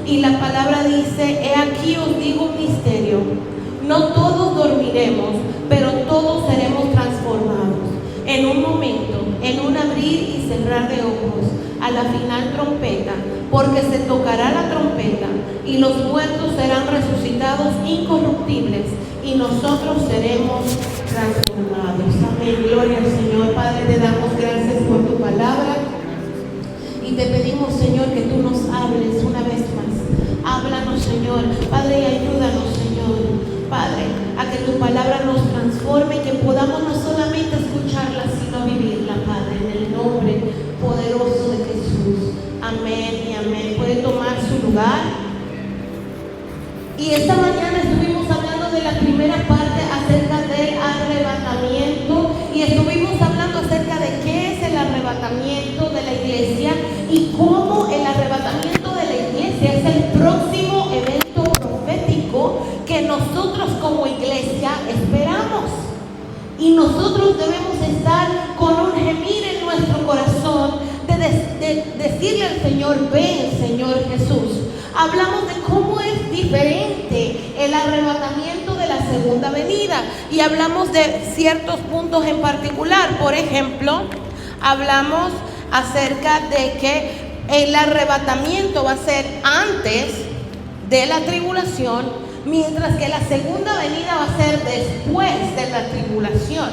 Y la palabra dice: he aquí os digo un misterio, no todos dormiremos, pero todos seremos transformados en un momento, en un abrir y cerrar de ojos, a la final trompeta, porque se tocará la trompeta y los muertos serán resucitados incorruptibles y nosotros seremos transformados. Amén, gloria al Señor. Padre, te damos gracias por tu palabra y te pedimos, Señor, que tú nos hables una vez más. Háblanos, Señor, Padre, y ayúdanos, Señor, Padre, a que tu palabra nos transforme y que podamos no solamente escucharla, sino vivirla, Padre, en el nombre poderoso de Jesús. Amén y amén. Puede tomar su lugar. Y esta mañana estuvimos hablando de la primera parte acerca del arrebatamiento y estuvimos hablando acerca de qué es el arrebatamiento de la iglesia y cómo el arrebatamiento de la iglesia es el próximo evento profético que nosotros como iglesia esperamos. Y nosotros debemos estar con un gemir en nuestro corazón de decirle al Señor: ven, Señor Jesús. Hablamos de cómo es diferente el arrebatamiento de la segunda venida y hablamos de ciertos puntos en particular. Por ejemplo, hablamos acerca de que el arrebatamiento va a ser antes de la tribulación, mientras que la segunda venida va a ser después de la tribulación.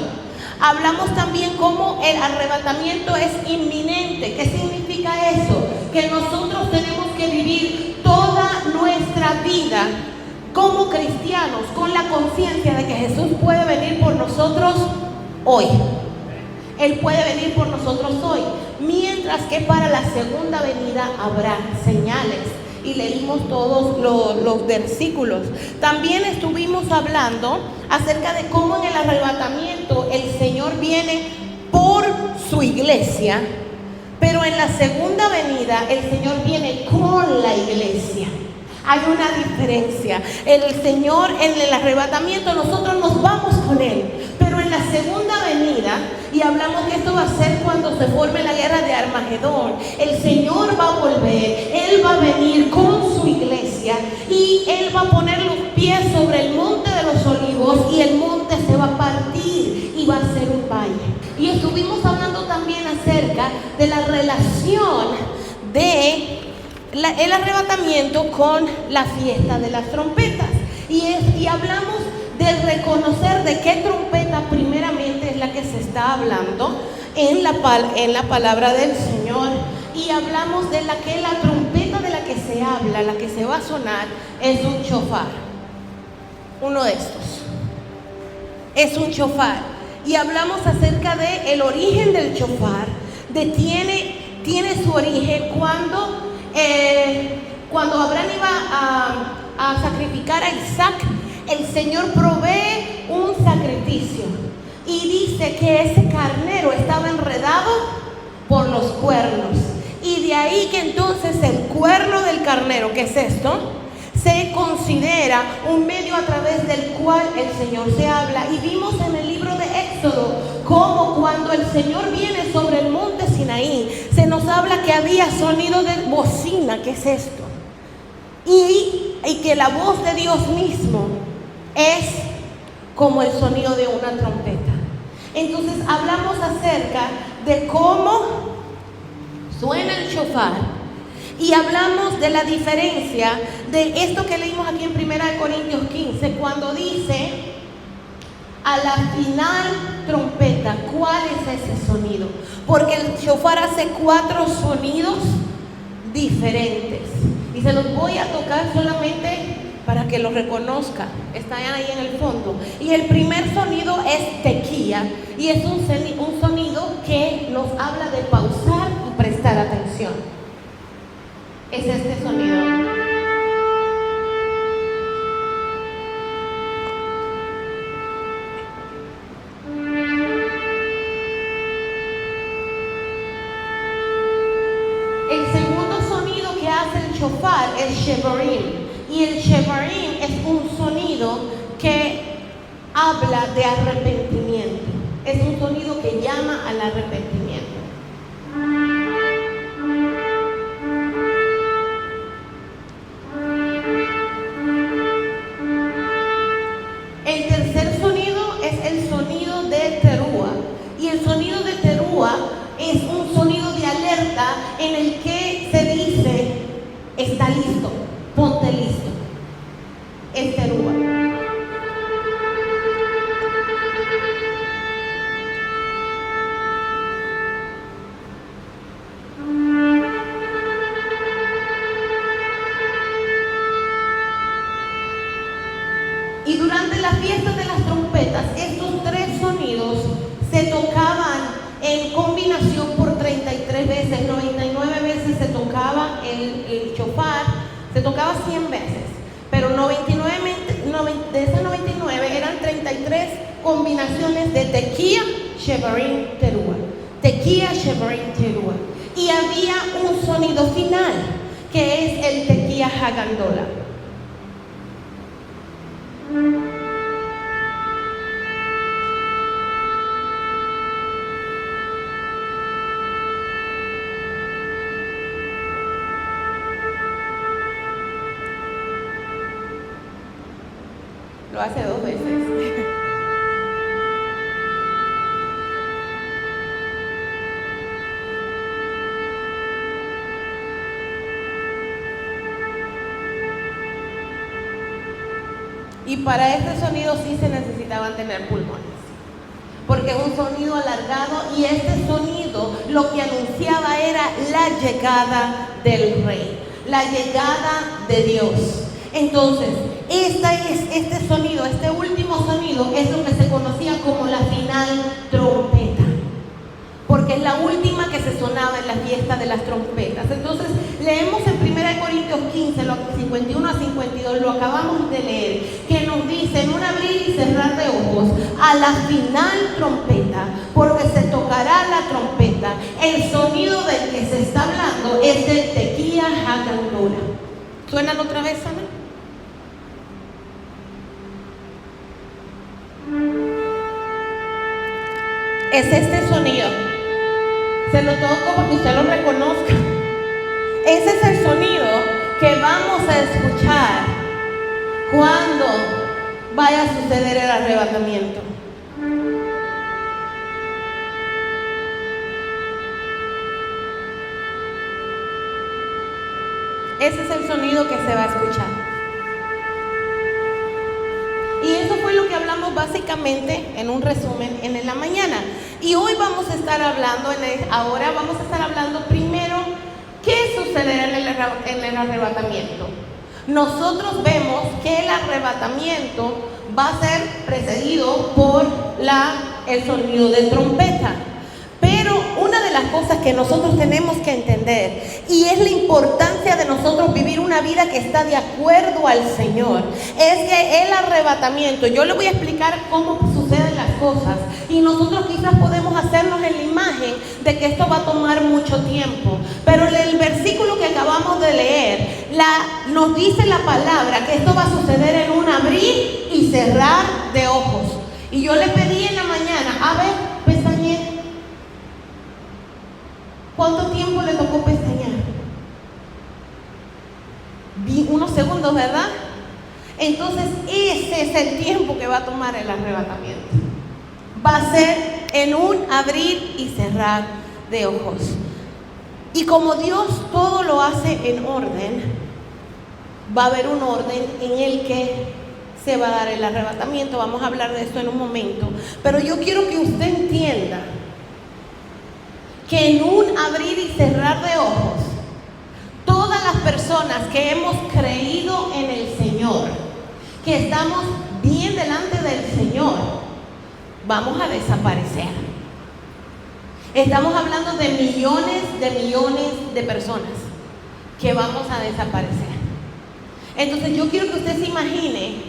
Hablamos también cómo el arrebatamiento es inminente. ¿Qué significa eso? Que nosotros tenemos que vivir toda nuestra vida como cristianos con la conciencia de que Jesús puede venir por nosotros hoy. Él puede venir por nosotros hoy, mientras que para la segunda venida habrá señales. Y leímos todos los versículos. También estuvimos hablando acerca de cómo en el arrebatamiento el Señor viene por su iglesia, pero en la segunda venida el Señor viene con la iglesia. Hay una diferencia. El Señor en el arrebatamiento nosotros nos vamos con Él, pero en la segunda venida, y hablamos que esto va a ser cuando se forme la guerra de Armagedón, el Señor va a volver, Él va a venir con su iglesia y Él va a poner los pies sobre el monte de los olivos y el monte se va a partir y va a ser un valle. Y estuvimos hablando también acerca de la relación de el arrebatamiento con la fiesta de las trompetas y hablamos de reconocer de qué trompeta primeramente es la que se está hablando en la palabra del Señor, y hablamos de la trompeta de la que se habla, la que se va a sonar, es un shofar. Uno de estos es un shofar, y hablamos acerca de el origen del shofar. Tiene su origen cuando Abraham iba a sacrificar a Isaac. El Señor provee un sacrificio y dice que ese carnero estaba enredado por los cuernos, y de ahí que entonces el cuerno del carnero, que es esto, se considera un medio a través del cual el Señor se habla. Y vimos en el libro de Éxodo cómo cuando el Señor viene sobre el monte Sinaí, se nos habla que había sonido de bocina, que es esto, y que la voz de Dios mismo es como el sonido de una trompeta. Entonces hablamos acerca de cómo suena el shofar y hablamos de la diferencia de esto que leímos aquí en 1 Corintios 15, cuando dice a la final trompeta. ¿Cuál es ese sonido? Porque el shofar hace 4 sonidos diferentes y se los voy a tocar solamente para que lo reconozcan. Están ahí en el fondo. Y el primer sonido es tequía, y es un sonido que nos habla de pausar y prestar atención. Es este sonido. El segundo sonido que hace el shofar es shevarim. Y el shevarim es un sonido que habla de arrepentimiento. Es un sonido que llama al arrepentimiento. está listo, ponte listo. Es Teruah. Y durante la fiesta de las trompetas, estos tres sonidos se tocaban en combinación por 33 veces, 99 veces se tocaba el shofar, se tocaba 100 veces, pero 99, de esas 99 eran 33 combinaciones de tequía, shevarim, teruah. Tequía, shevarim, teruah. Y había un sonido final, que es el tequía hagandola. Lo hace 2 veces. Y para este sonido sí se necesitaban tener pulmones, porque es un sonido alargado y este sonido lo que anunciaba era la llegada del Rey, la llegada de Dios. Entonces, este sonido, este último sonido es lo que se conocía como la final trompeta, porque es la última que se sonaba en la fiesta de las trompetas. Entonces, leemos en 1 Corintios 15, 51 a 52, lo acabamos de leer, que nos dice: en un abrir y cerrar de ojos, a la final trompeta, porque se tocará la trompeta. El sonido del que se está hablando es del tequía hagandola. ¿Suenan otra vez, Ana? Es este sonido. Se lo toco para que usted lo reconozca. Ese es el sonido que vamos a escuchar cuando vaya a suceder el arrebatamiento. Ese es el sonido que se va a escuchar. Y eso fue lo que hablamos básicamente en un resumen en la mañana. Y hoy vamos a estar hablando, ahora vamos a estar hablando primero qué sucederá en el arrebatamiento. Nosotros vemos que el arrebatamiento va a ser precedido por el sonido de trompeta. Pero una de las cosas que nosotros tenemos que entender, y es la importancia de nosotros vivir una vida que está de acuerdo al Señor, es que el arrebatamiento, yo le voy a explicar cómo suceden las cosas, y nosotros quizás podemos hacernos en la imagen de que esto va a tomar mucho tiempo, pero el versículo que acabamos de leer nos dice la palabra que esto va a suceder en un abrir y cerrar de ojos. Y yo le pedí en la mañana, a ver, pestañe. ¿Cuánto tiempo le tocó pestañear? Unos segundos, ¿verdad? Entonces ese es el tiempo que va a tomar el arrebatamiento. Va a ser en un abrir y cerrar de ojos. Y como Dios todo lo hace en orden, va a haber un orden en el que se va a dar el arrebatamiento. Vamos a hablar de esto en un momento. Pero yo quiero que usted entienda que en un abrir y cerrar de ojos, todas las personas que hemos creído en el Señor, que estamos bien delante del Señor, vamos a desaparecer. Estamos hablando de millones de personas que vamos a desaparecer. Entonces yo quiero que usted se imagine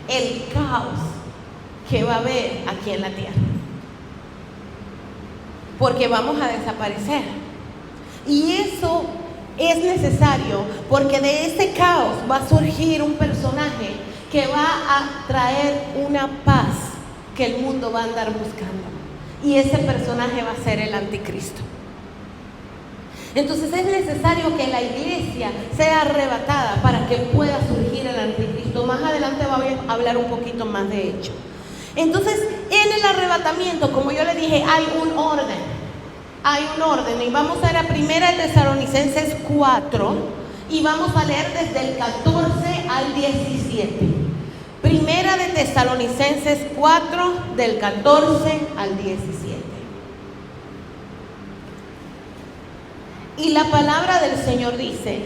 el caos que va a haber aquí en la tierra, porque vamos a desaparecer. Y eso es necesario, porque de ese caos va a surgir un personaje que va a traer una paz que el mundo va a andar buscando, y ese personaje va a ser el anticristo. Entonces es necesario que la iglesia sea arrebatada para que pueda surgir el anticristo. Más adelante voy a hablar un poquito más de ello. Entonces, en el arrebatamiento, como yo le dije, hay un orden. Hay un orden. Y vamos a ir a 1 Tesalonicenses 4, y vamos a leer desde el 14 al 17. Primera de Tesalonicenses 4, del 14 al 17. Y la palabra del Señor dice: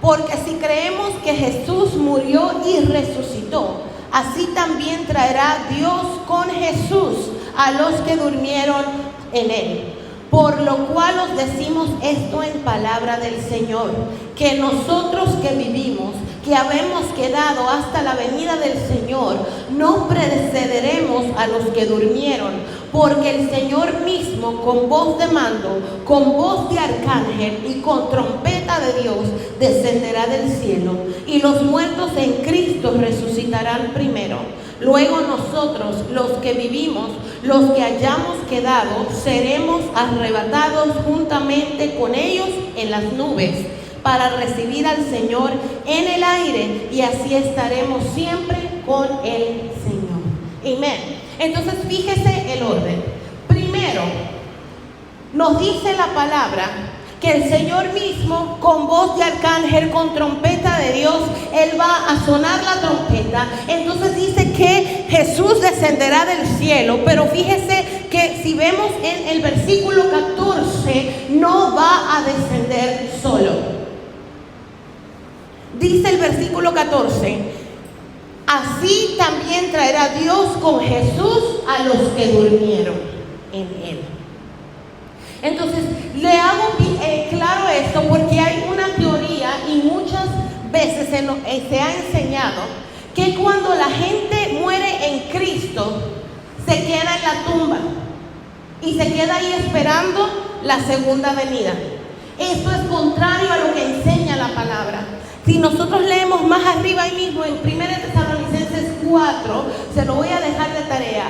porque si creemos que Jesús murió y resucitó, así también traerá Dios con Jesús a los que durmieron en él. Por lo cual os decimos esto en palabra del Señor, que nosotros que vivimos, que habemos quedado hasta la venida del Señor, no precederemos a los que durmieron, porque el Señor mismo, con voz de mando, con voz de arcángel y con trompeta de Dios, descenderá del cielo, y los muertos en Cristo resucitarán primero. Luego nosotros, los que vivimos, los que hayamos quedado, seremos arrebatados juntamente con ellos en las nubes, para recibir al Señor en el aire, y así estaremos siempre con el Señor. Amén. Entonces fíjese el orden. Primero, nos dice la palabra que el Señor mismo, con voz de arcángel, con trompeta de Dios, Él va a sonar la trompeta. Entonces dice que Jesús descenderá del cielo, pero fíjese que si vemos en el versículo 14, no va a descender solo. Dice el versículo 14: así también traerá Dios con Jesús a los que durmieron en él. Entonces, le hago claro esto porque hay una teoría y muchas veces se ha enseñado que cuando la gente muere en Cristo, se queda en la tumba y se queda ahí esperando la segunda venida. Esto es contrario a lo que enseña la palabra. Si nosotros leemos más arriba ahí mismo en 1 Tesalonicenses 4, se lo voy a dejar de tarea,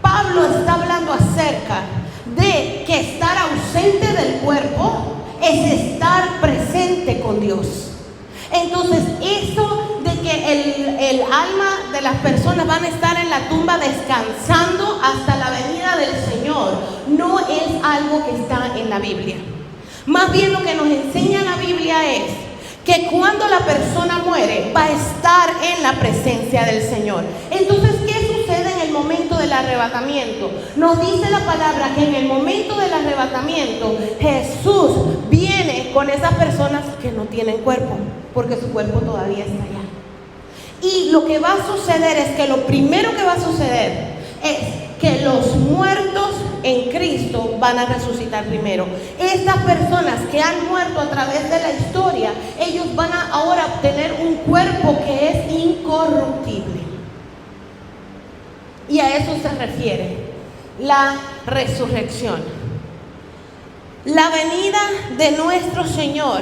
Pablo está hablando acerca de que estar ausente del cuerpo es estar presente con Dios. Entonces, eso de que el alma de las personas van a estar en la tumba descansando hasta la venida del Señor, no es algo que está en la Biblia. Más bien lo que nos enseña la Biblia es que cuando la persona muere va a estar en la presencia del Señor. Entonces, ¿qué sucede en el momento del arrebatamiento? Nos dice la palabra que en el momento del arrebatamiento Jesús viene con esas personas que no tienen cuerpo, porque su cuerpo todavía está allá. Y lo que va a suceder es que lo primero que va a suceder es que los muertos en Cristo van a resucitar primero. Estas personas que han muerto a través de la historia, ellos van a ahora obtener un cuerpo que es incorruptible. Y a eso se refiere la resurrección. La venida de nuestro Señor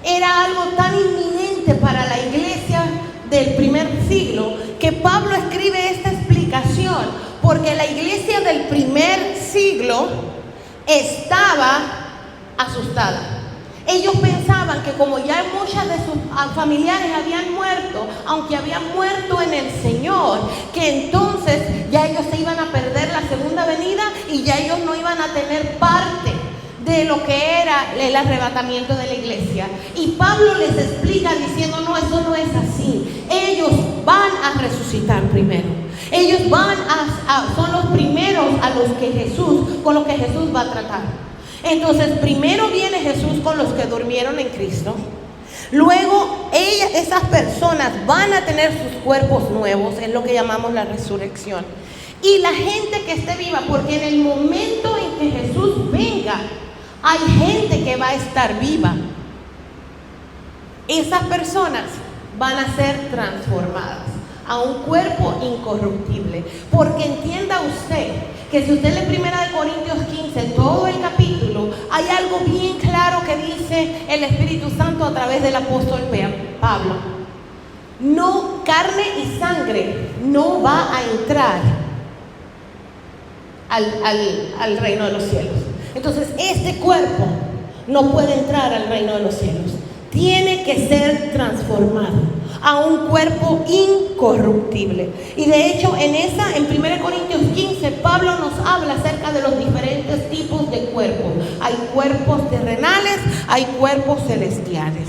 era algo tan inminente para la iglesia del primer siglo que Pablo escribe esta explicación, porque la iglesia del primer siglo estaba asustada. Ellos pensaban que como ya muchas de sus familiares habían muerto, aunque habían muerto en el Señor, que entonces ya ellos se iban a perder la segunda venida y ya ellos no iban a tener parte de lo que era el arrebatamiento de la iglesia. Y Pablo les explica diciendo: no, eso no es así. Ellos van a resucitar primero. Ellos son los primeros con los que Jesús va a tratar. Entonces, primero viene Jesús con los que durmieron en Cristo. Luego, esas personas van a tener sus cuerpos nuevos, es lo que llamamos la resurrección. Y la gente que esté viva, porque en el momento en que Jesús venga, hay gente que va a estar viva. Esas personas van a ser transformadas a un cuerpo incorruptible. Porque entienda usted que si usted lee 1 Corintios 15, todo el capítulo, hay algo bien claro que dice el Espíritu Santo a través del apóstol Pablo. No, carne y sangre no va a entrar al reino de los cielos. Entonces, este cuerpo no puede entrar al reino de los cielos. Tiene que ser transformado a un cuerpo incorruptible. Y de hecho en 1 Corintios 15 Pablo nos habla acerca de los diferentes tipos de cuerpos. Hay cuerpos terrenales, hay cuerpos celestiales.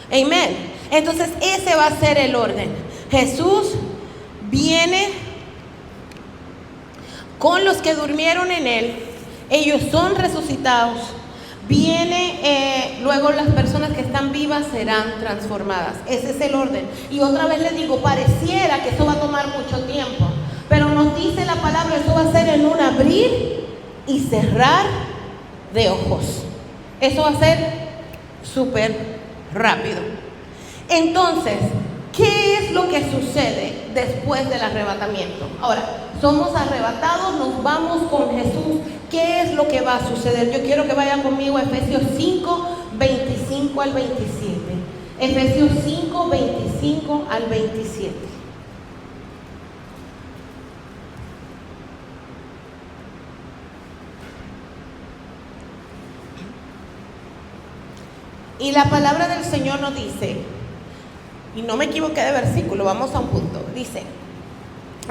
Amén. Entonces ese va a ser el orden. Jesús viene con los que durmieron en él, ellos son resucitados. Luego las personas que están vivas serán transformadas. Ese es el orden. Y otra vez les digo, pareciera que eso va a tomar mucho tiempo, pero nos dice la palabra, eso va a ser en un abrir y cerrar de ojos. Eso va a ser súper rápido. Entonces, ¿qué es lo que sucede después del arrebatamiento? Ahora, somos arrebatados, nos vamos con Jesús. ¿Qué es lo que va a suceder? Yo quiero que vayan conmigo a Efesios 5, 25 al 27. Efesios 5, 25 al 27. Y la palabra del Señor nos dice, y no me equivoqué de versículo, vamos a un punto, dice: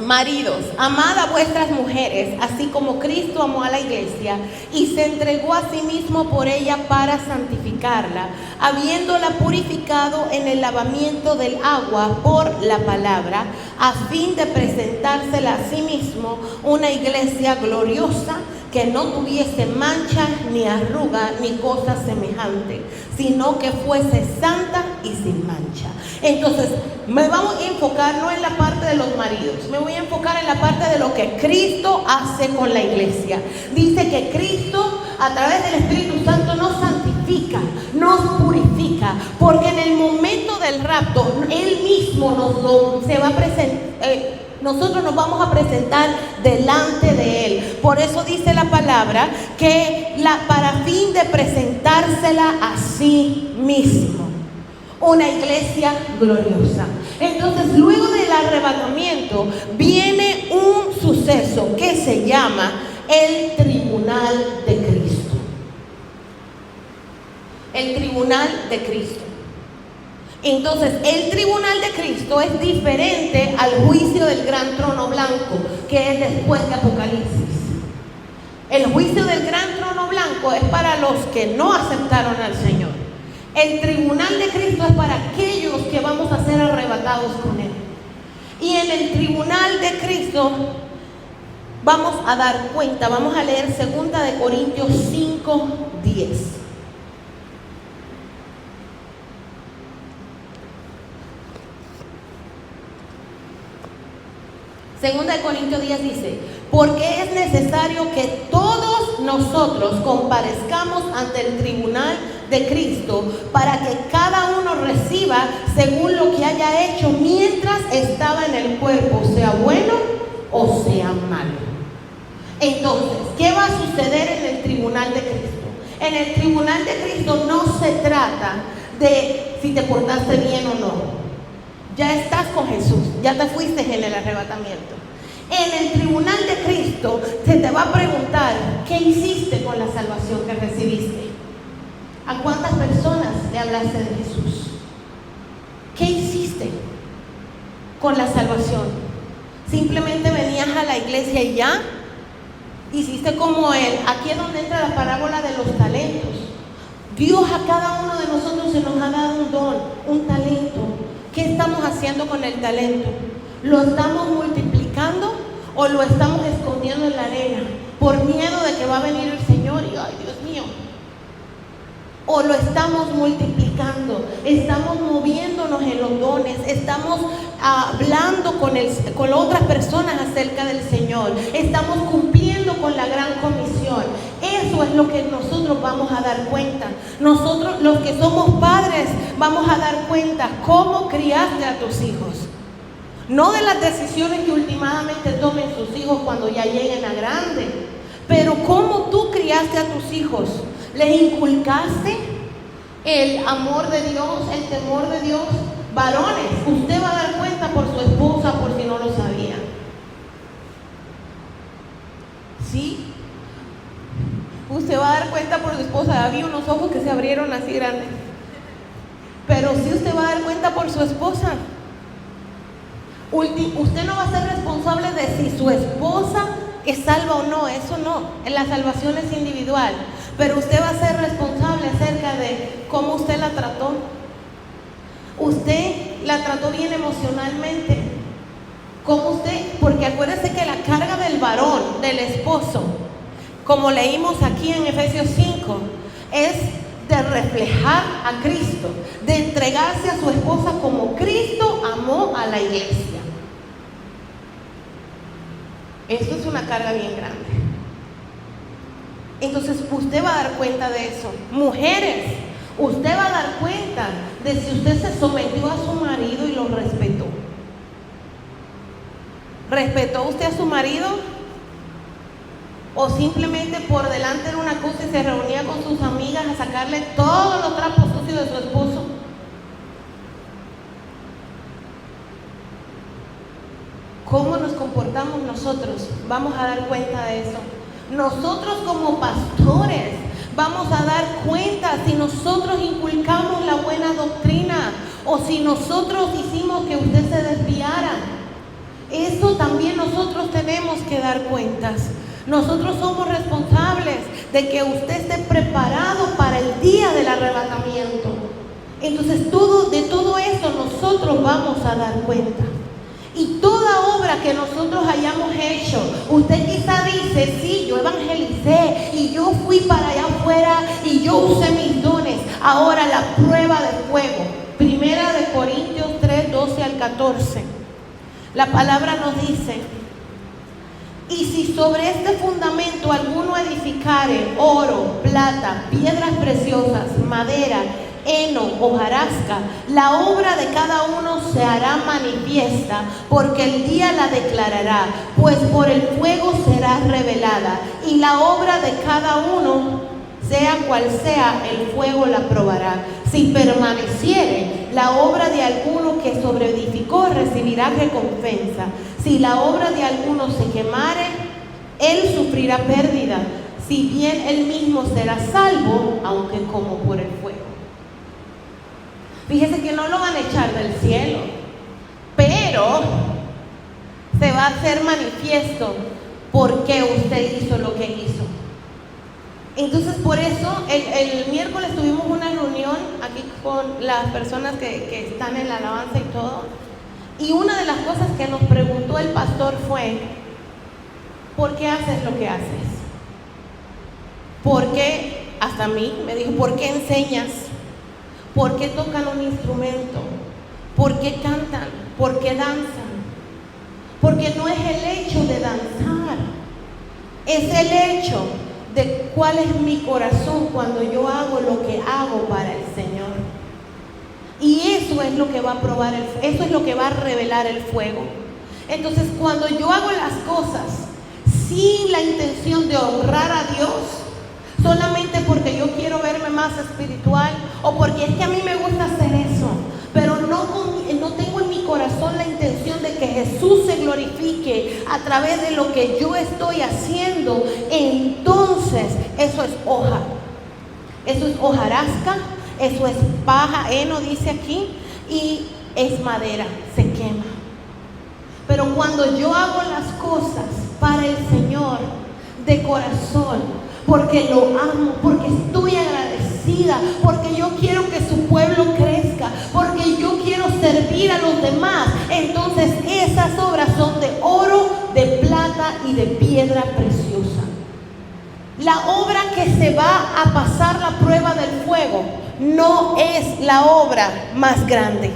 maridos, amad a vuestras mujeres, así como Cristo amó a la iglesia y se entregó a sí mismo por ella para santificarla, habiéndola purificado en el lavamiento del agua por la palabra, a fin de presentársela a sí mismo una iglesia gloriosa, que no tuviese mancha, ni arruga, ni cosa semejante, sino que fuese santa y sin mancha. Entonces, me vamos a enfocar no en la parte de los maridos, me voy a enfocar en la parte de lo que Cristo hace con la iglesia. Dice que Cristo, a través del Espíritu Santo, nos santifica, nos purifica, porque en el momento del rapto, Él mismo se va a presentar. Nosotros nos vamos a presentar delante de Él. Por eso dice la palabra que para fin de presentársela a sí mismo, una iglesia gloriosa. Entonces, luego del arrebatamiento viene un suceso que se llama el tribunal de Cristo. El tribunal de Cristo. Entonces, el tribunal de Cristo es diferente al juicio del gran trono blanco, que es después de Apocalipsis. El juicio del gran trono blanco es para los que no aceptaron al Señor. El tribunal de Cristo es para aquellos que vamos a ser arrebatados con Él. Y en el tribunal de Cristo vamos a dar cuenta, vamos a leer 2 Corintios 5, 10. Segunda de Corintios 10 dice: porque es necesario que todos nosotros comparezcamos ante el tribunal de Cristo, para que cada uno reciba según lo que haya hecho mientras estaba en el cuerpo, sea bueno o sea malo. Entonces, ¿qué va a suceder en el tribunal de Cristo? En el tribunal de Cristo no se trata de si te portaste bien o no. Ya estás con Jesús, ya te fuiste en el arrebatamiento. En el tribunal de Cristo se te va a preguntar: ¿qué hiciste con la salvación que recibiste? ¿A cuántas personas le hablaste de Jesús? ¿Qué hiciste con la salvación? ¿Simplemente venías a la iglesia y ya? ¿Hiciste como él? Aquí es donde entra la parábola de los talentos. Dios a cada uno de nosotros se nos ha dado un don, un talento. ¿Qué estamos haciendo con el talento? ¿Lo estamos multiplicando o lo estamos escondiendo en la arena por miedo de que va a venir el Señor y ay, Dios mío? ¿O lo estamos multiplicando? Estamos moviéndonos en los dones, estamos hablando con otras personas acerca del Señor, estamos cumpliendo con la gran comisión. Eso es lo que nosotros vamos a dar cuenta. Nosotros, los que somos padres, vamos a dar cuenta cómo criaste a tus hijos. No de las decisiones que últimamente tomen sus hijos cuando ya lleguen a grande, pero cómo tú criaste a tus hijos. ¿Les inculcaste el amor de Dios, el temor de Dios? Varones, usted va a dar cuenta por su esposa, por si no lo sabía. ¿Sí? Usted va a dar cuenta por su esposa. Había unos ojos que se abrieron así grandes. Pero sí, usted va a dar cuenta por su esposa. Usted no va a ser responsable de si su esposa es salva o no, eso no, la salvación es individual, pero usted va a ser responsable acerca de cómo usted la trató. Usted la trató bien emocionalmente, cómo usted, porque acuérdese que la carga del varón, del esposo, como leímos aquí en Efesios 5, es de reflejar a Cristo, de entregarse a su esposa como Cristo amó a la iglesia. Eso es una carga bien grande. Entonces usted va a dar cuenta de eso. Mujeres, usted va a dar cuenta de si usted se sometió a su marido y lo respetó. ¿Respetó usted a su marido? ¿O simplemente por delante era una cosa y se reunía con sus amigas a sacarle todos los trapos sucios de su esposo? ¿Cómo nos comportamos nosotros? Vamos a dar cuenta de eso. Nosotros como pastores vamos a dar cuenta si nosotros inculcamos la buena doctrina o si nosotros hicimos que usted se desviara. Eso también nosotros tenemos que dar cuentas. Nosotros somos responsables de que usted esté preparado para el día del arrebatamiento. Entonces de todo eso nosotros vamos a dar cuenta. Y toda obra que nosotros hayamos hecho, usted quizá dice, sí, yo evangelicé y yo fui para allá afuera y yo usé mis dones. Ahora la prueba de fuego, 1 Corintios 3, 12 al 14. La palabra nos dice: y si sobre este fundamento alguno edificare oro, plata, piedras preciosas, madera, heno, hojarasca, la obra de cada uno se hará manifiesta, porque el día la declarará, pues por el fuego será revelada, y la obra de cada uno, sea cual sea, el fuego la probará. Si permaneciere la obra de alguno que sobreedificó, recibirá recompensa. Si la obra de alguno se quemare, él sufrirá pérdida, si bien él mismo será salvo, aunque como por el fuego. Fíjese que no lo van a echar del cielo, pero se va a hacer manifiesto por qué usted hizo lo que hizo. Entonces, por eso, el miércoles tuvimos una reunión aquí con las personas que están en la alabanza y todo. Y una de las cosas que nos preguntó el pastor fue: ¿por qué haces lo que haces? ¿Por qué? Hasta a mí me dijo: ¿por qué enseñas? ¿Por qué tocan un instrumento? ¿Por qué cantan? ¿Por qué danzan? Porque no es el hecho de danzar, es el hecho de cuál es mi corazón cuando yo hago lo que hago para el Señor. Y eso es lo que va a probar, eso es lo que va a revelar el fuego. Entonces, cuando yo hago las cosas sin la intención de honrar a Dios, solamente porque yo quiero verme más espiritual, o porque es que a mí me gusta hacer eso, pero no tengo en mi corazón la intención de que Jesús se glorifique a través de lo que yo estoy haciendo, entonces eso es hoja, eso es hojarasca, eso es paja, heno dice aquí, y es madera, se quema. Pero cuando yo hago las cosas para el Señor de corazón, porque lo amo, porque estoy agradecida, porque yo quiero que su pueblo crezca, porque yo quiero servir a los demás, entonces esas obras son de oro, de plata y de piedra preciosa. La obra que se va a pasar la prueba del fuego no es la obra más grande,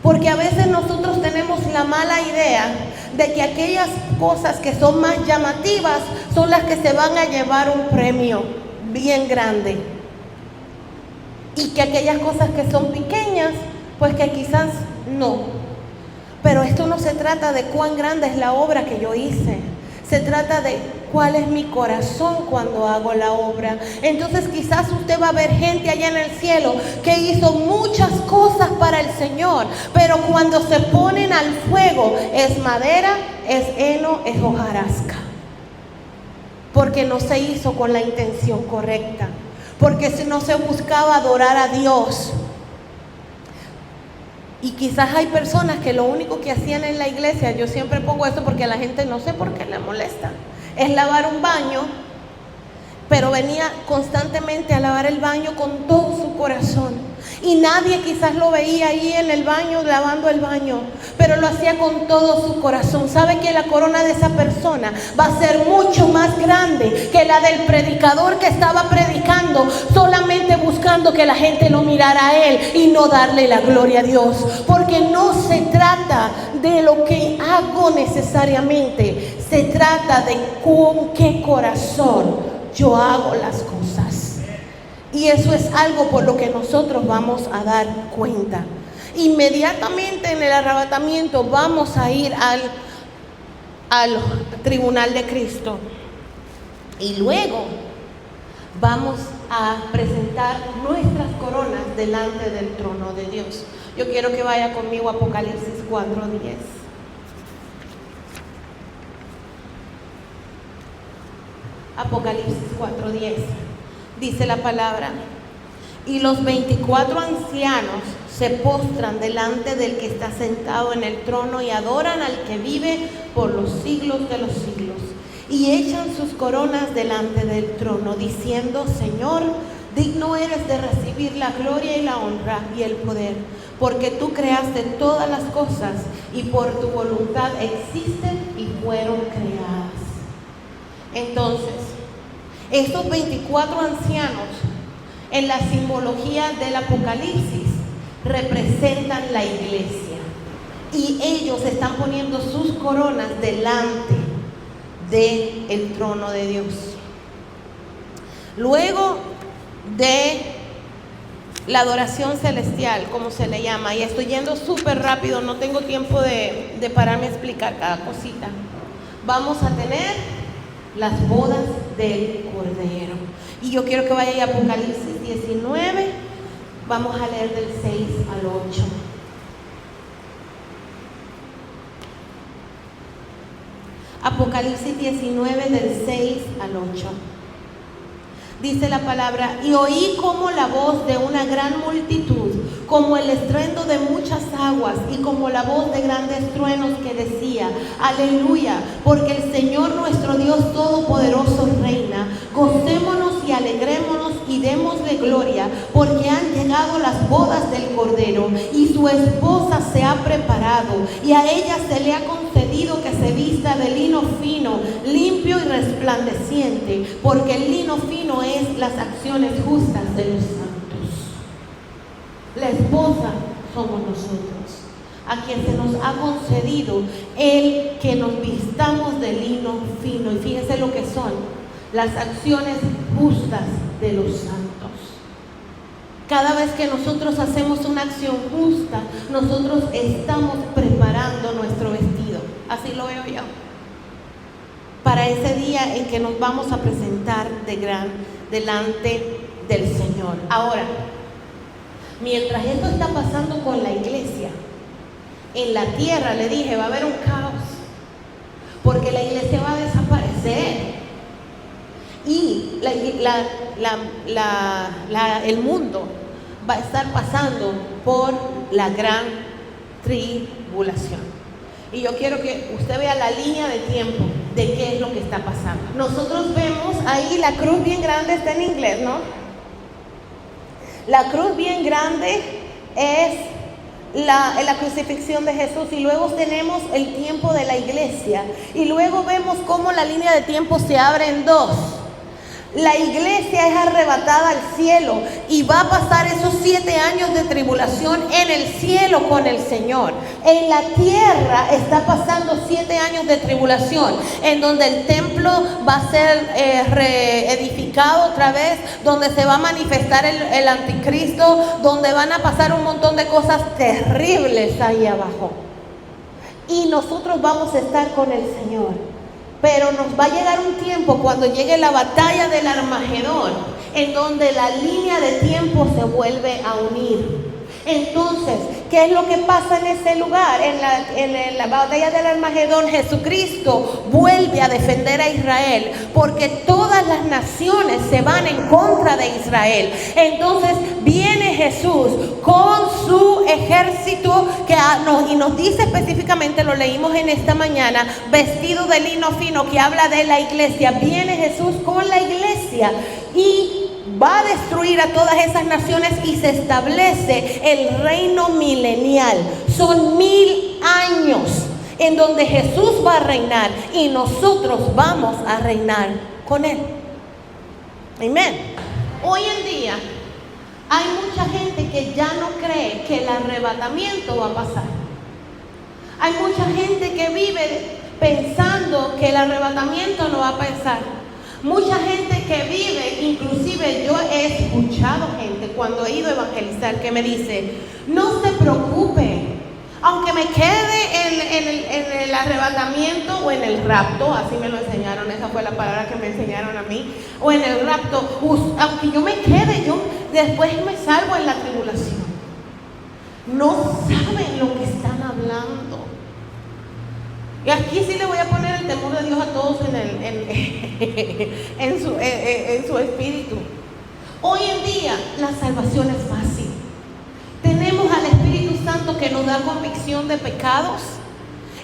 porque a veces nosotros tenemos la mala idea de que aquellas cosas que son más llamativas son las que se van a llevar un premio bien grande, y que aquellas cosas que son pequeñas, pues que quizás no. Pero esto no se trata de cuán grande es la obra que yo hice, se trata de cuál es mi corazón cuando hago la obra. Entonces quizás usted va a ver gente allá en el cielo que hizo muchas cosas para el Señor, pero cuando se ponen al fuego es madera, es heno, es hojarasca, porque no se hizo con la intención correcta, porque si no se buscaba adorar a Dios. Y quizás hay personas que lo único que hacían en la iglesia, yo siempre pongo esto porque a la gente no sé por qué le molesta, es lavar un baño, pero venía constantemente a lavar el baño con todo su corazón. Y nadie quizás lo veía ahí en el baño, lavando el baño, pero lo hacía con todo su corazón. ¿Sabe que la corona de esa persona va a ser mucho más grande que la del predicador que estaba predicando, solamente buscando que la gente lo mirara a él y no darle la gloria a Dios? Porque no se trata de lo que hago necesariamente, se trata de con qué corazón yo hago las cosas. Y eso es algo por lo que nosotros vamos a dar cuenta. Inmediatamente en el arrebatamiento vamos a ir al tribunal de Cristo. Y luego vamos a presentar nuestras coronas delante del trono de Dios. Yo quiero que vaya conmigo a Apocalipsis 4:10. Apocalipsis 4:10. Dice la palabra: y los 24 ancianos se postran delante del que está sentado en el trono y adoran al que vive por los siglos de los siglos. Y echan sus coronas delante del trono, diciendo: Señor, digno eres de recibir la gloria y la honra y el poder, porque tú creaste todas las cosas y por tu voluntad existen y fueron creadas. Entonces, estos 24 ancianos, en la simbología del Apocalipsis, representan la iglesia. Y ellos están poniendo sus coronas delante del trono de Dios. Luego de la adoración celestial, como se le llama, y estoy yendo súper rápido, no tengo tiempo de pararme a explicar cada cosita. Vamos a tener las bodas del Cordero. Y yo quiero que vaya a Apocalipsis 19. Vamos a leer del 6 al 8. Apocalipsis 19 del 6 al 8. Dice la palabra: y oí como la voz de una gran multitud, como el estruendo de muchas aguas, y como la voz de grandes truenos, que decía: Aleluya, porque el Señor nuestro Dios Todopoderoso reina. Gocémonos y alegrémonos y démosle gloria, porque han llegado las bodas del Cordero, y su esposa se ha preparado, y a ella se le ha concedido que se vista de lino fino, limpio y resplandeciente, porque el lino fino es las acciones justas de los santos. La esposa somos nosotros, a quien se nos ha concedido el que nos vistamos de lino fino. Y fíjense lo que son las acciones justas de los santos. Cada vez que nosotros hacemos una acción justa, nosotros estamos preparando nuestro vestido. Así lo veo yo, para ese día en que nos vamos a presentar delante del Señor. Ahora, mientras esto está pasando con la iglesia, en la tierra, le dije, va a haber un caos, porque la iglesia va a desaparecer. Y el mundo va a estar pasando por la gran tribulación. Y yo quiero que usted vea la línea de tiempo de qué es lo que está pasando. Nosotros vemos ahí la cruz bien grande, está en inglés, ¿no? La cruz bien grande es la crucifixión de Jesús, y luego tenemos el tiempo de la iglesia, y luego vemos cómo la línea de tiempo se abre en dos. La iglesia es arrebatada al cielo y va a pasar esos 7 años de tribulación en el cielo con el Señor. En la tierra está pasando 7 años de tribulación, en donde el templo va a ser reedificado otra vez, donde se va a manifestar el anticristo, donde van a pasar un montón de cosas terribles ahí abajo. Y nosotros vamos a estar con el Señor. Pero nos va a llegar un tiempo, cuando llegue la batalla del Armagedón, en donde la línea de tiempo se vuelve a unir. Entonces, ¿qué es lo que pasa en ese lugar? En la batalla del Armagedón, Jesucristo vuelve a defender a Israel, porque todas las naciones se van en contra de Israel. Entonces viene Jesús con su ejército y nos dice específicamente, lo leímos en esta mañana, vestido de lino fino, que habla de la iglesia. Viene Jesús con la iglesia y va a destruir a todas esas naciones y se establece el reino milenial. Son 1000 años en donde Jesús va a reinar y nosotros vamos a reinar con Él. Amén. Hoy en día hay mucha gente que ya no cree que el arrebatamiento va a pasar. Hay mucha gente que vive pensando que el arrebatamiento no va a pasar. Mucha gente que vive, inclusive yo he escuchado gente cuando he ido a evangelizar que me dice, no se preocupe, aunque me quede en el arrebatamiento o en el rapto, así me lo enseñaron, esa fue la palabra que me enseñaron a mí, o en el rapto, aunque yo me quede, yo después me salvo en la tribulación. No saben lo que están hablando. Y aquí sí le voy a poner el temor de Dios a todos en su espíritu. Hoy en día la salvación es fácil. Tenemos al Espíritu Santo que nos da convicción de pecados.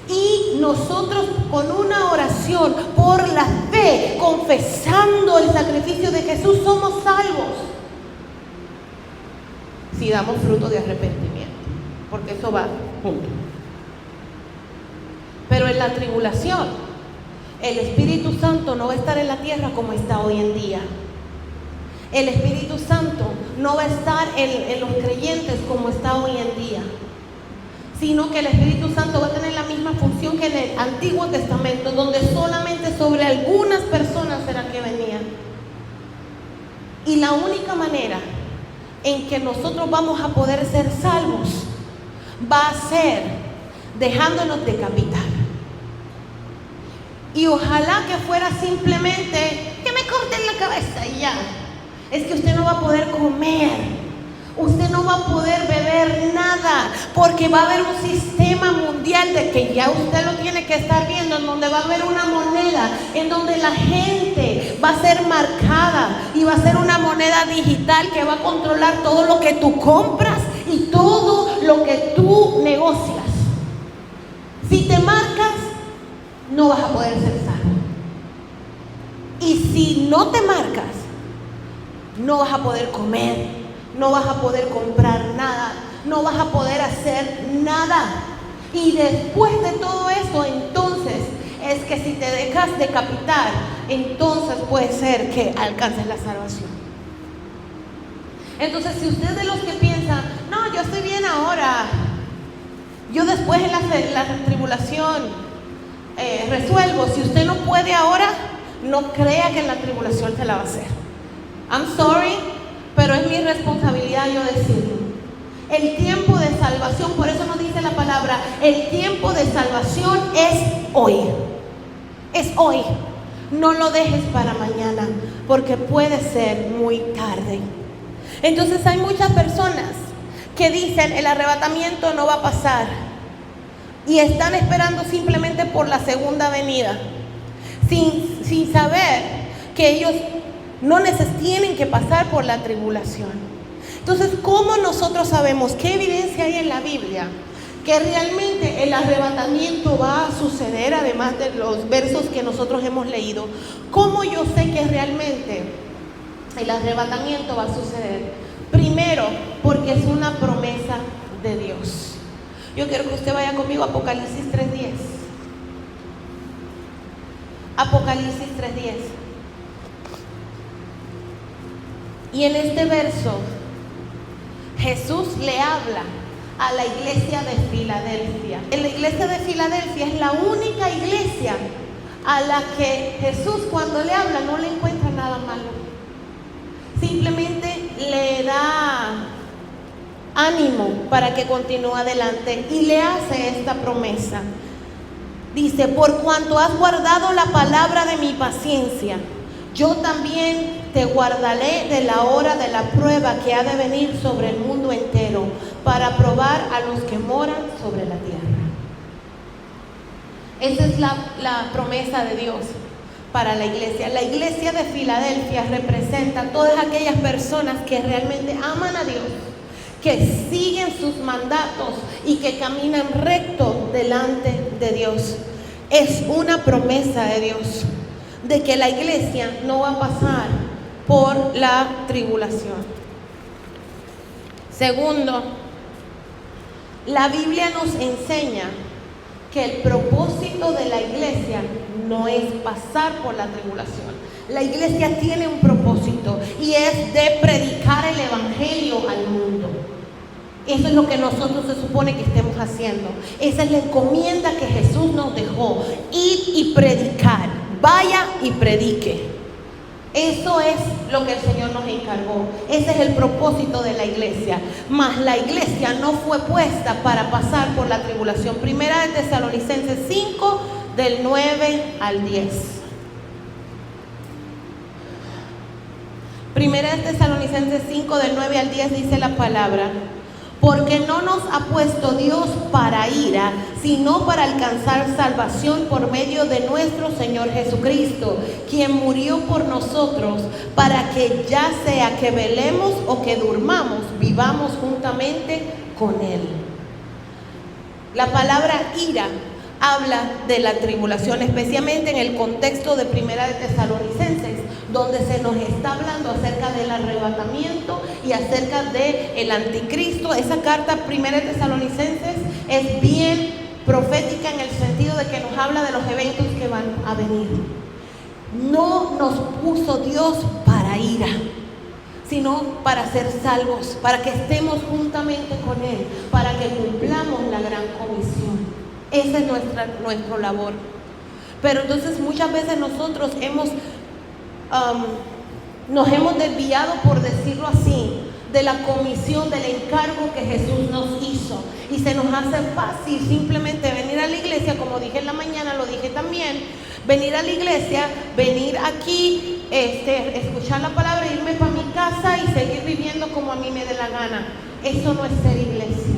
Y nosotros con una oración por la fe, confesando el sacrificio de Jesús, somos salvos. Si damos fruto de arrepentimiento, porque eso va junto. Pero en la tribulación, el Espíritu Santo no va a estar en la tierra como está hoy en día. El Espíritu Santo no va a estar en los creyentes como está hoy en día, sino que el Espíritu Santo va a tener la misma función que en el Antiguo Testamento, donde solamente sobre algunas personas era que venía. Y la única manera en que nosotros vamos a poder ser salvos va a ser dejándonos decapitar. Y ojalá que fuera simplemente que me corten la cabeza y ya. Es que usted no va a poder comer, usted no va a poder beber nada, porque va a haber un sistema mundial de que ya usted lo tiene que estar viendo, en donde va a haber una moneda, en donde la gente va a ser marcada y va a ser una moneda digital que va a controlar todo lo que tú compras y todo lo que tú negocias. Si te marcas, no vas a poder ser salvo. Y si no te marcas, no vas a poder comer, no vas a poder comprar nada, no vas a poder hacer nada. Y después de todo eso, entonces es que si te dejas decapitar, entonces puede ser que alcances la salvación. Entonces, si usted es de los que piensan, no, yo estoy bien ahora, yo después en la tribulación resuelvo. Si usted no puede ahora, no crea que en la tribulación se la va a hacer. I'm sorry, pero es mi responsabilidad yo decirlo. El tiempo de salvación, por eso nos dice la palabra, el tiempo de salvación es hoy. Es hoy. No lo dejes para mañana, porque puede ser muy tarde. Entonces hay muchas personas que dicen el arrebatamiento no va a pasar y están esperando simplemente por la segunda venida, sin saber que ellos no tienen que pasar por la tribulación. Entonces, ¿cómo nosotros sabemos? ¿Qué evidencia hay en la Biblia que realmente el arrebatamiento va a suceder, además de los versos que nosotros hemos leído? ¿Cómo yo sé que realmente el arrebatamiento va a suceder? Primero, porque es una promesa de Dios. Yo quiero que usted vaya conmigo a Apocalipsis 3:10. Apocalipsis 3:10. Y en este verso, Jesús le habla a la iglesia de Filadelfia. En la iglesia de Filadelfia es la única iglesia a la que Jesús, cuando le habla, no le encuentra nada malo. Simplemente le da ánimo para que continúe adelante y le hace esta promesa. Dice: por cuanto has guardado la palabra de mi paciencia, yo también te guardaré de la hora de la prueba que ha de venir sobre el mundo entero, para probar a los que moran sobre la tierra. Esa es la promesa de Dios para la iglesia. La iglesia de Filadelfia representa a todas aquellas personas que realmente aman a Dios, que siguen sus mandatos y que caminan recto delante de Dios. Es una promesa de Dios de que la iglesia no va a pasar por la tribulación. Segundo, la Biblia nos enseña que el propósito de la iglesia no es pasar por la tribulación. La iglesia tiene un propósito y es de predicar el evangelio al mundo. Eso es lo que nosotros se supone que estemos haciendo. Esa es la encomienda que Jesús nos dejó: ir y predicar. Vaya y predique. Eso es lo que el Señor nos encargó. Ese es el propósito de la iglesia. Mas la iglesia no fue puesta para pasar por la tribulación. Primera de Tesalonicenses 5, del 9 al 10. Primera de Tesalonicenses 5, del 9 al 10 dice la palabra: porque no nos ha puesto Dios para ira, sino para alcanzar salvación por medio de nuestro Señor Jesucristo, quien murió por nosotros, para que ya sea que velemos o que durmamos, vivamos juntamente con Él. La palabra ira habla de la tribulación, especialmente en el contexto de Primera de Tesalonicenses, donde se nos está hablando acerca del arrebatamiento y acerca del anticristo. Esa carta Primera de Tesalonicenses es bien profética en el sentido de que nos habla de los eventos que van a venir. No nos puso Dios para ira, sino para ser salvos, para que estemos juntamente con Él, para que cumplamos la gran comisión. Esa es nuestra labor. Pero entonces muchas veces nosotros nos hemos desviado, por decirlo así, de la comisión, del encargo que Jesús nos hizo, y se nos hace fácil simplemente venir a la iglesia, como dije en la mañana, lo dije también, venir a la iglesia, venir aquí, escuchar la palabra, irme para mi casa y seguir viviendo como a mí me dé la gana. Eso no es ser iglesia.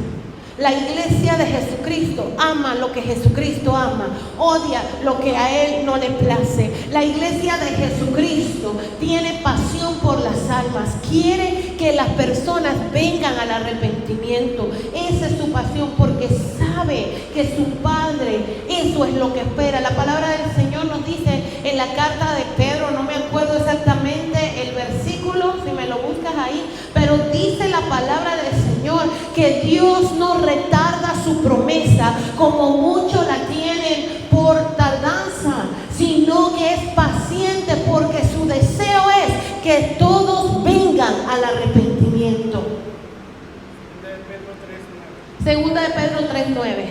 La iglesia de Jesucristo ama lo que Jesucristo ama, odia lo que a Él no le place. La iglesia de Jesucristo tiene pasión por las almas, quiere que las personas vengan al arrepentimiento. Esa es su pasión, porque sabe que su Padre, eso es lo que espera. La palabra del Señor nos dice en la carta de Pedro, no me acuerdo exactamente el versículo, si me lo buscas ahí, pero dice la palabra del Señor que Dios no retarda su promesa como muchos la tienen por tardanza, sino que es paciente, porque su deseo es que todos vengan al arrepentimiento. Segunda de Pedro 3:9.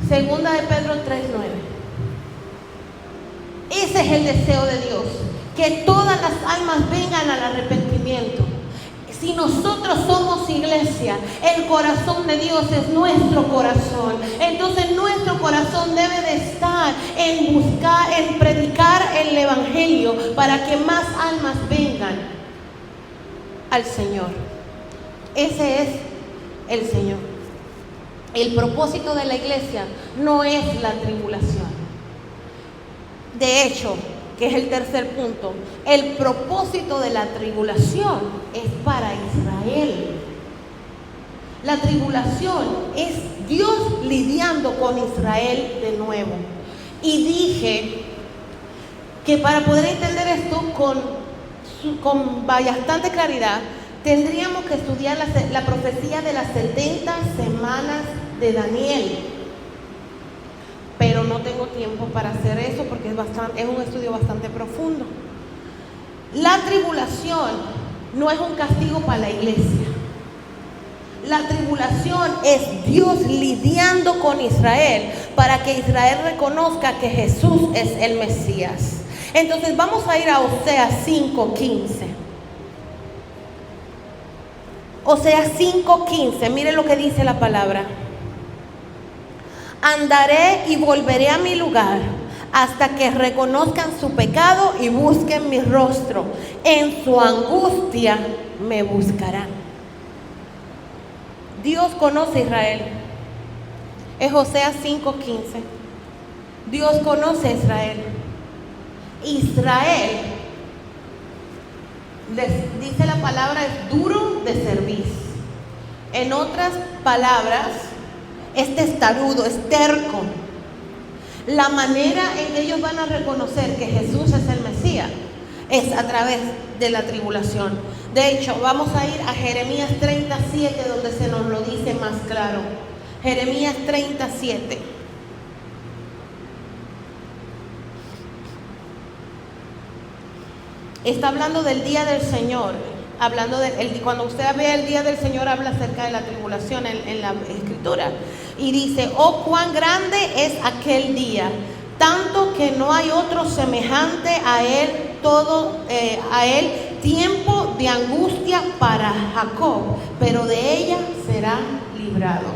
Segunda de Pedro 3:9. Ese es el deseo de Dios, que todas las almas vengan al arrepentimiento. Si nosotros somos iglesia, el corazón de Dios es nuestro corazón. Entonces nuestro corazón debe de estar en buscar, en predicar el evangelio para que más almas vengan al Señor. Ese es el Señor. El propósito de la iglesia no es la tribulación. De hecho, que es el tercer punto, el propósito de la tribulación es para Israel. La tribulación es Dios lidiando con Israel de nuevo. Y dije que para poder entender esto con bastante claridad, tendríamos que estudiar la profecía de las 70 semanas de Daniel. Pero no tengo tiempo para hacer eso porque es un estudio bastante profundo. La tribulación no es un castigo para la iglesia. La tribulación es Dios lidiando con Israel para que Israel reconozca que Jesús es el Mesías. Entonces vamos a ir a Oseas 5:15. Oseas 5:15, mire lo que dice la palabra. Andaré y volveré a mi lugar, hasta que reconozcan su pecado y busquen mi rostro. En su angustia me buscarán. Dios conoce a Israel. Es Oseas 5:15. Dios conoce a Israel. Israel, dice la palabra, es duro de servir. En otras palabras, es testarudo, es terco. La manera en que ellos van a reconocer que Jesús es el Mesías es a través de la tribulación. De hecho, vamos a ir a Jeremías 37, donde se nos lo dice más claro. Jeremías 37. Está hablando del día del Señor. Cuando usted ve el día del Señor, habla acerca de la tribulación en la Escritura. Y dice: oh, cuán grande es aquel día, tanto que no hay otro semejante a él, tiempo de angustia para Jacob, pero de ella será librado.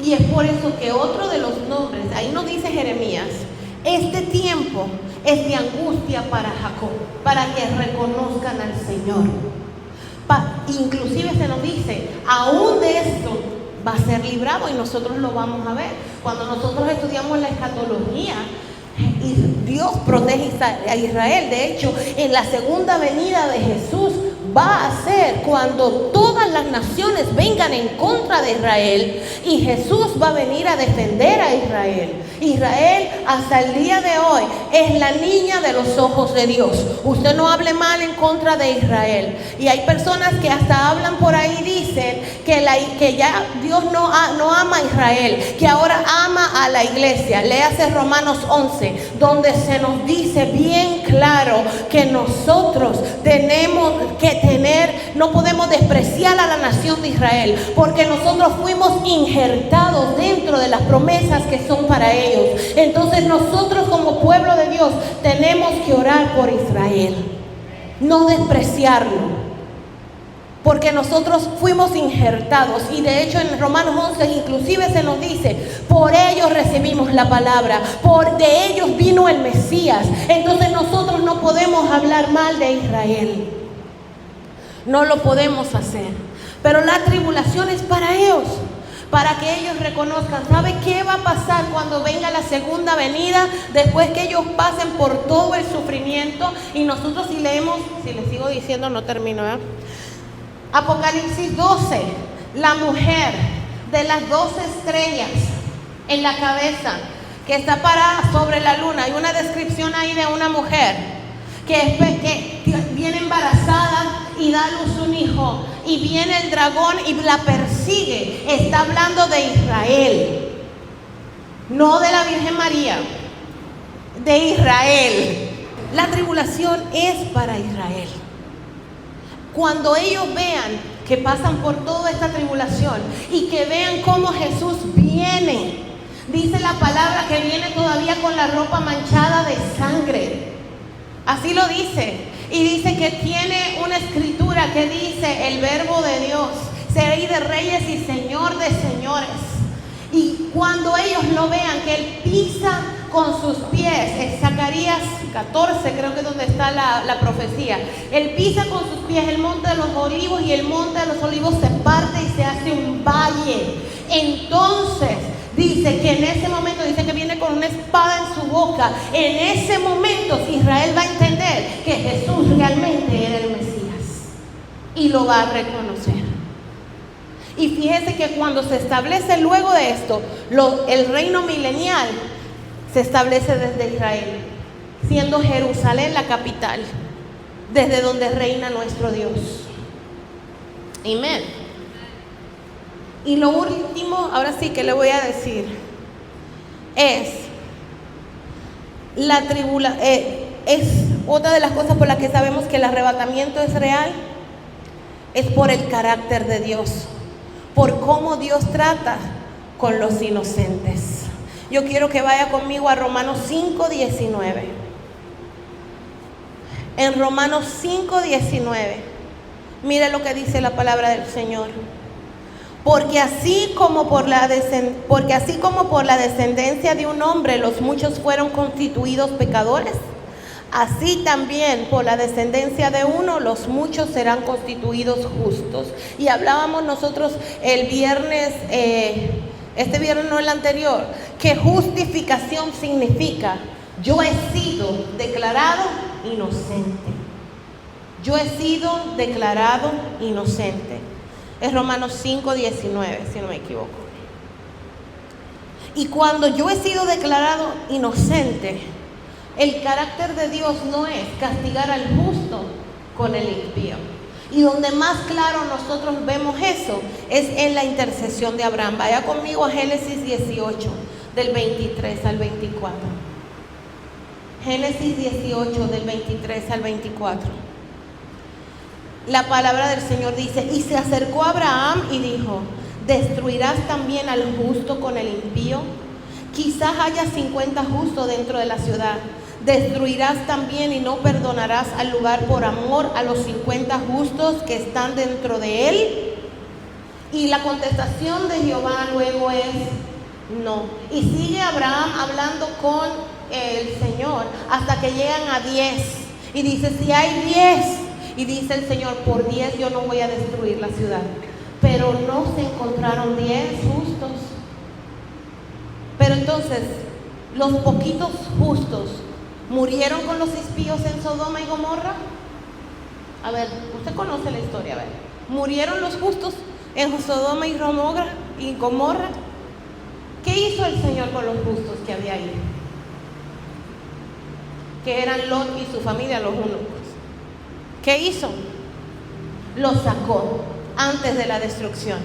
Y es por eso que otro de los nombres, ahí nos dice Jeremías, este tiempo es de angustia para Jacob, para que reconozcan al Señor. Inclusive se nos dice, aún de esto va a ser librado, y nosotros lo vamos a ver. Cuando nosotros estudiamos la escatología, Dios protege a Israel. De hecho, en la segunda venida de Jesús va a ser cuando todas las naciones vengan en contra de Israel, y Jesús va a venir a defender a Israel. Israel hasta el día de hoy es la niña de los ojos de Dios. Usted no hable mal en contra de Israel. Y hay personas que hasta hablan por ahí, dicen que ya Dios no ama a Israel, que ahora ama a la iglesia. Léase Romanos 11, donde se nos dice bien claro que nosotros tenemos que no podemos despreciar a la nación de Israel, porque nosotros fuimos injertados dentro de las promesas que son para ellos. Entonces nosotros como pueblo de Dios tenemos que orar por Israel, no despreciarlo, porque nosotros fuimos injertados. Y de hecho en Romanos 11 inclusive se nos dice: por ellos recibimos la palabra, de ellos vino el Mesías. Entonces nosotros no podemos hablar mal de Israel, no lo podemos hacer. Pero la tribulación es para ellos, para que ellos reconozcan. ¿Sabe qué va a pasar cuando venga la segunda venida? Después que ellos pasen por todo el sufrimiento. Y nosotros, si leemos, si les sigo diciendo no termino, ¿eh? Apocalipsis 12, la mujer de las 12 estrellas en la cabeza, que está parada sobre la luna. Hay una descripción ahí de una mujer que viene embarazada y da a luz un hijo, y viene el dragón y la persigue. Está hablando de Israel, no de la Virgen María, de Israel. La tribulación es para Israel. Cuando ellos vean que pasan por toda esta tribulación y que vean cómo Jesús viene, dice la palabra que viene todavía con la ropa manchada de sangre. Así lo dice. Y dice que tiene una escritura que dice: el verbo de Dios, Rey de reyes y Señor de señores. Y cuando ellos lo vean, que Él pisa con sus pies, en Zacarías 14 creo que es donde está la profecía, Él pisa con sus pies el monte de los olivos, y el monte de los olivos se parte y se hace un valle. Entonces dice que en ese momento, dice que viene con una espada en su boca. En ese momento Israel va a entender que Jesús realmente era el Mesías, y lo va a reconocer. Y fíjese que cuando se establece luego de esto, el reino milenial se establece desde Israel, siendo Jerusalén la capital, desde donde reina nuestro Dios. Amén. Y lo último, ahora sí que le voy a decir, es otra de las cosas por las que sabemos que el arrebatamiento es real, es por el carácter de Dios, por cómo Dios trata con los inocentes. Yo quiero que vaya conmigo a Romanos 5:19. En Romanos 5:19, mire lo que dice la palabra del Señor. Porque así como por la descendencia de un hombre los muchos fueron constituidos pecadores, así también por la descendencia de uno los muchos serán constituidos justos. Y hablábamos nosotros el viernes, este viernes no el anterior, que justificación significa: yo he sido declarado inocente. Yo he sido declarado inocente. Es Romanos 5:19, si no me equivoco. Y cuando yo he sido declarado inocente, el carácter de Dios no es castigar al justo con el impío. Y donde más claro nosotros vemos eso es en la intercesión de Abraham. Vaya conmigo a Génesis 18, del 23 al 24. Génesis 18, del 23 al 24. La palabra del Señor dice: y se acercó a Abraham y dijo: ¿destruirás también al justo con el impío? Quizás haya 50 justos dentro de la ciudad. ¿Destruirás también y no perdonarás al lugar por amor a los 50 justos que están dentro de él? Y la contestación de Jehová luego es no. Y sigue Abraham hablando con el Señor hasta que llegan a 10. Y dice: si hay 10. Y dice el Señor: por 10 yo no voy a destruir la ciudad. Pero no se encontraron 10 justos. Pero entonces, los poquitos justos murieron con los impíos en Sodoma y Gomorra. A ver, usted conoce la historia, a ver. ¿Murieron los justos en Sodoma y Gomorra? ¿Qué hizo el Señor con los justos que había ahí? Que eran Lot y su familia, los eunucos. ¿Qué hizo? Los sacó antes de la destrucción.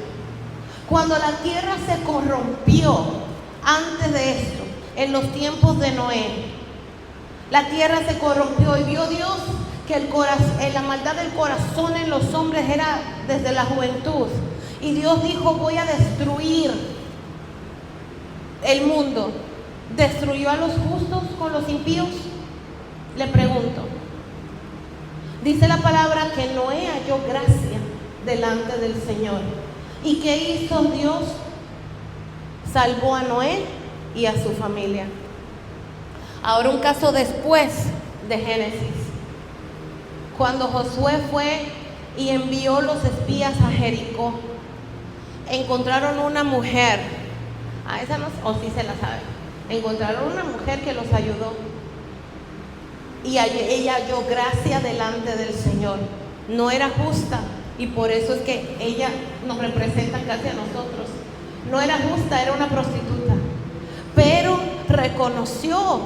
Cuando la tierra se corrompió, antes de esto, en los tiempos de Noé, la tierra se corrompió y vio Dios que la maldad del corazón en los hombres era desde la juventud. Y Dios dijo: voy a destruir el mundo. ¿Destruyó a los justos con los impíos? Le pregunto. Dice la palabra que Noé halló gracia delante del Señor. ¿Y qué hizo Dios? Salvó a Noé y a su familia. Ahora un caso después de Génesis. Cuando Josué fue y envió los espías a Jericó, encontraron una mujer. Esa no, o sí se la sabe. Encontraron una mujer que los ayudó. Y ella halló gracia delante del Señor. No era justa, y por eso es que ella nos representa casi a nosotros. No era justa, era una prostituta, pero reconoció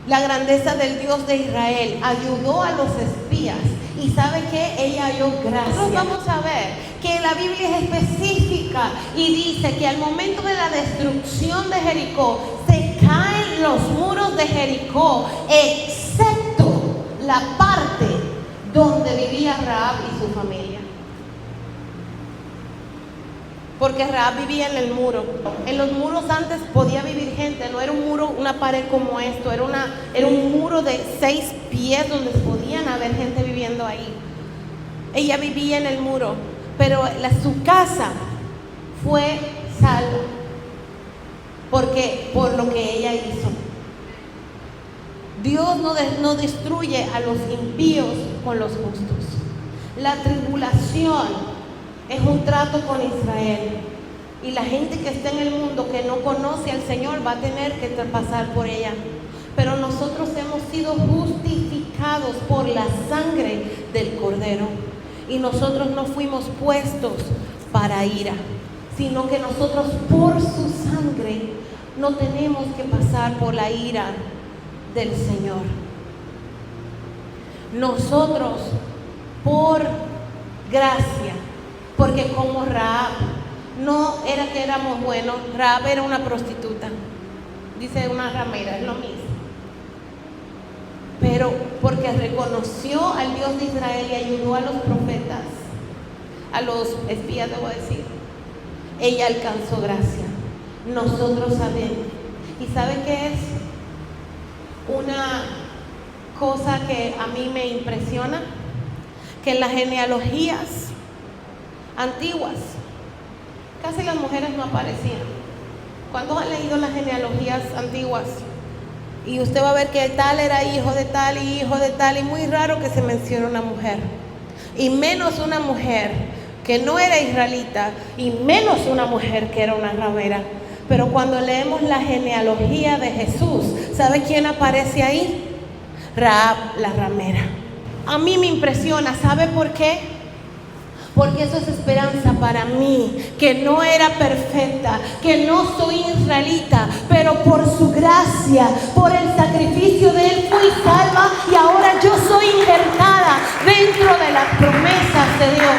la grandeza del Dios de Israel, ayudó a los espías. Y ¿sabe qué? Ella halló gracia. Nosotros vamos a ver que la Biblia es específica y dice que al momento de la destrucción de Jericó, se caen los muros de Jericó, excepto la parte donde vivía Rahab y su familia. Porque Rahab vivía en el muro. En los muros antes podía vivir gente, no era un muro, una pared como esto, era un muro de 6 pies donde podían haber gente viviendo ahí. Ella vivía en el muro, pero su casa fue salva por lo que ella hizo. Dios no destruye a los impíos con los justos. La tribulación es un trato con Israel, y la gente que está en el mundo que no conoce al Señor va a tener que pasar por ella. Pero nosotros hemos sido justificados por la sangre del Cordero, y nosotros no fuimos puestos para ira, sino que nosotros por su sangre no tenemos que pasar por la ira del Señor. Nosotros por gracia, porque como Rahab, no era que éramos buenos, Rahab era una prostituta, dice una ramera, es lo mismo. Pero porque reconoció al Dios de Israel y ayudó a los profetas, a los espías, debo decir, ella alcanzó gracia. Nosotros sabemos. ¿Y sabe qué es? Una cosa que a mí me impresiona, que en las genealogías antiguas casi las mujeres no aparecían. ¿Cuántos han leído las genealogías antiguas? Y usted va a ver que tal era hijo de tal y hijo de tal, y muy raro que se mencione una mujer. Y menos una mujer que no era israelita, y menos una mujer que era una ramera. Pero cuando leemos la genealogía de Jesús, ¿sabe quién aparece ahí? Rahab, la ramera. A mí me impresiona, ¿sabe por qué? Porque eso es esperanza para mí, que no era perfecta, que no soy israelita, pero por su gracia, por el sacrificio de Él fui salva y ahora yo soy injertada dentro de las promesas de Dios,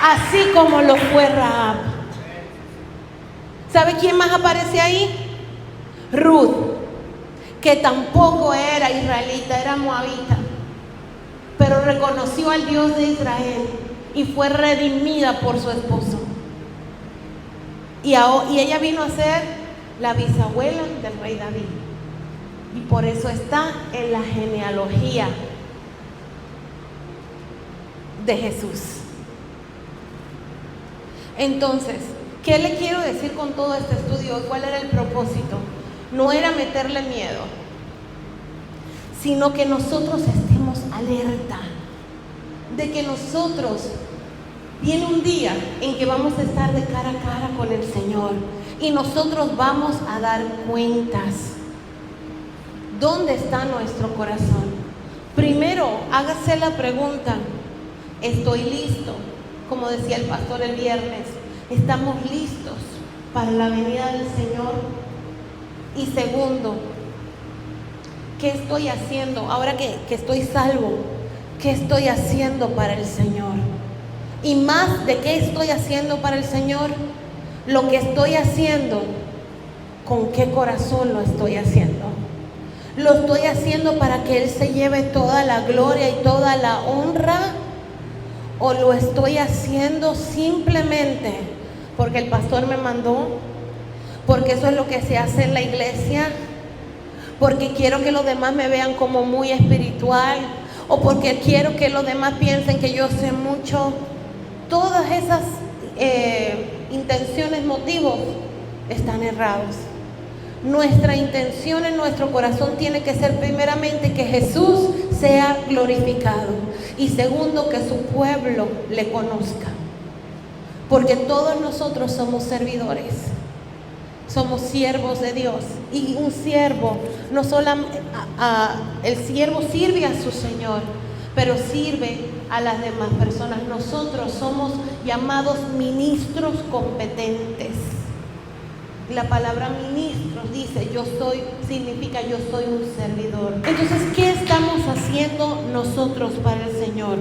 así como lo fue Rahab. ¿Sabe quién más aparece ahí? Ruth, que tampoco era israelita, era moabita, pero reconoció al Dios de Israel y fue redimida por su esposo. Y ella vino a ser la bisabuela del rey David. Y por eso está en la genealogía de Jesús. Entonces, ¿qué le quiero decir con todo este estudio? ¿Cuál era el propósito? No era meterle miedo, sino que nosotros estemos alerta de que nosotros viene un día en que vamos a estar de cara a cara con el Señor y nosotros vamos a dar cuentas. ¿Dónde está nuestro corazón? Primero, hágase la pregunta: ¿estoy listo? Como decía el pastor el viernes, ¿estamos listos para la venida del Señor? Y segundo, ¿qué estoy haciendo ahora que estoy salvo? ¿Qué estoy haciendo para el Señor? Y más de qué estoy haciendo para el Señor, lo que estoy haciendo, ¿con qué corazón lo estoy haciendo? ¿Lo estoy haciendo para que Él se lleve toda la gloria y toda la honra? ¿O lo estoy haciendo simplemente porque el pastor me mandó? Porque eso es lo que se hace en la iglesia. Porque quiero que los demás me vean como muy espiritual. O porque quiero que los demás piensen que yo sé mucho. Todas esas intenciones, motivos están errados. Nuestra intención en nuestro corazón tiene que ser primeramente que Jesús sea glorificado y segundo que su pueblo le conozca, porque todos nosotros somos servidores, somos siervos de Dios. Y un siervo no solamente el siervo sirve a su Señor, pero sirve a las demás personas. Nosotros somos llamados ministros competentes. La palabra ministros dice significa yo soy un servidor. Entonces, ¿qué estamos haciendo nosotros para el Señor?